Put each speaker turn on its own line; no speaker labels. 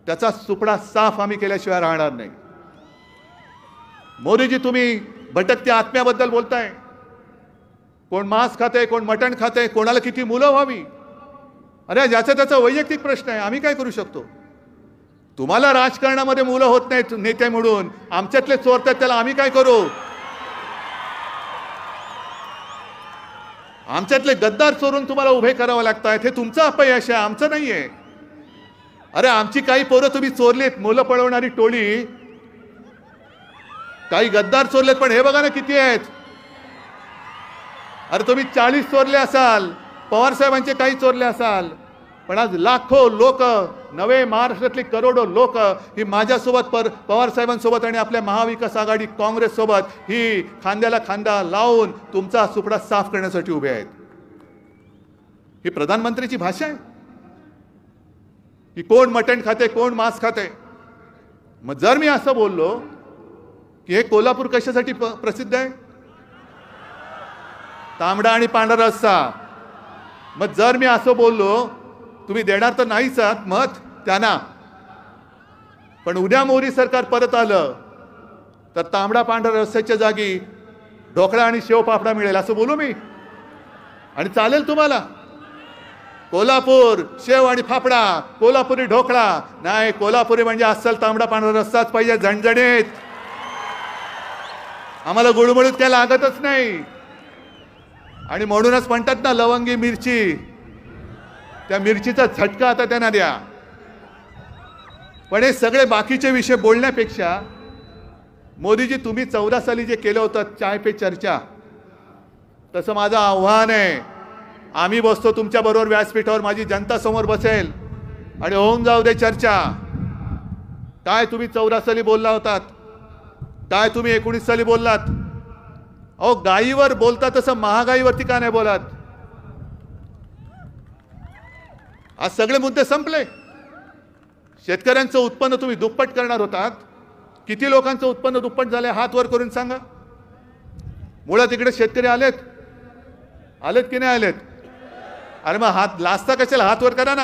त्याचा सुपडा साफ आम्ही केल्याशिवाय राहणार नाही. मोदीजी, तुम्ही भटकत्या आत्म्याबद्दल बोलताय. कोण मांस खाते, कोण मटण खाते, कोणाला किती मुलं व्हावी. अरे ज्याचा त्याचा वैयक्तिक प्रश्न आहे, आम्ही काय करू शकतो. तुम्हाला राजकारणामध्ये मुलं होत नाहीत नेते म्हणून, आमच्यातले चोरतात त्याला आम्ही काय करू. आमच्यातले गद्दार चोरून तुम्हाला उभे करावं लागतात, हे तुमचं अपयश आहे, आमचं नाहीये. अरे आमची काही पोरं तुम्ही चोरलीत, मुलं पळवणारी टोळी, काही गद्दार चोरलेत, पण हे बघा ना किती आहेत. अरे तुम्ही 40 चोरले असाल, पवार साहेबांचे काही चोरले असाल, पण आज लाखो लोक, नवे महाराष्ट्रातली करोडो लोक ही माझ्यासोबत पवार साहेबांसोबत आणि आपल्या महाविकास आघाडी काँग्रेस सोबत ही खांद्याला खांदा लावून तुमचा सुपडा साफ करण्यासाठी उभे आहेत. ही प्रधानमंत्र्याची भाषा आहे की कोण मटण खाते, कोण मांस खाते. मग जर मी असं बोललो की हे कोल्हापूर कशासाठी प्रसिद्ध आहे, तांबडा आणि पांढरा रस्सा, मग जर मी असं बोललो, तुम्ही देणार तर नाहीच मत त्यांना, पण उद्या मोदी सरकार परत आलं तर तांबडा पांढरा रस्स्याच्या जागी ढोकळा आणि शेवपापडा मिळेल असं बोलू मी, आणि चालेल तुम्हाला. कोल्हापूर शेव आणि फाफडा, कोल्हापुरी ढोकळा नाही, कोल्हापुरी म्हणजे अस्सल तांबडा पांढरा रस्साच पाहिजे, झणझणीत. आम्हाला गुळमुळीत काय लागतच नाही. आणि म्हणूनच म्हणतात ना लवंगी मिरची, त्या मिरचीचा झटका आता त्यांना द्या. पण हे सगळे बाकीचे विषय बोलण्यापेक्षा मोदीजी, तुम्ही 14 साली जे केलं होतं चाय पे चर्चा, तसं माझं आव्हान आहे, आम्ही बसतो तुमच्याबरोबर व्यासपीठावर, माझी जनता समोर बसेल आणि होऊन जाऊ दे चर्चा. काय तुम्ही 14 साली बोलला होतात, काय तुम्ही 19 साली बोललात. अहो गायीवर बोलता तसं महागाईवरती का नाही बोलात. आज सगळे मुद्दे संपले. शेतकऱ्यांचं उत्पन्न तुम्ही दुप्पट करणार होतात. किती लोकांचं उत्पन्न दुप्पट झालंय हात वर करून सांगा. मुळात इकडे शेतकरी आलेत की नाही आलेत. अरे मग हात लाजता कशाला, हात वर करा ना.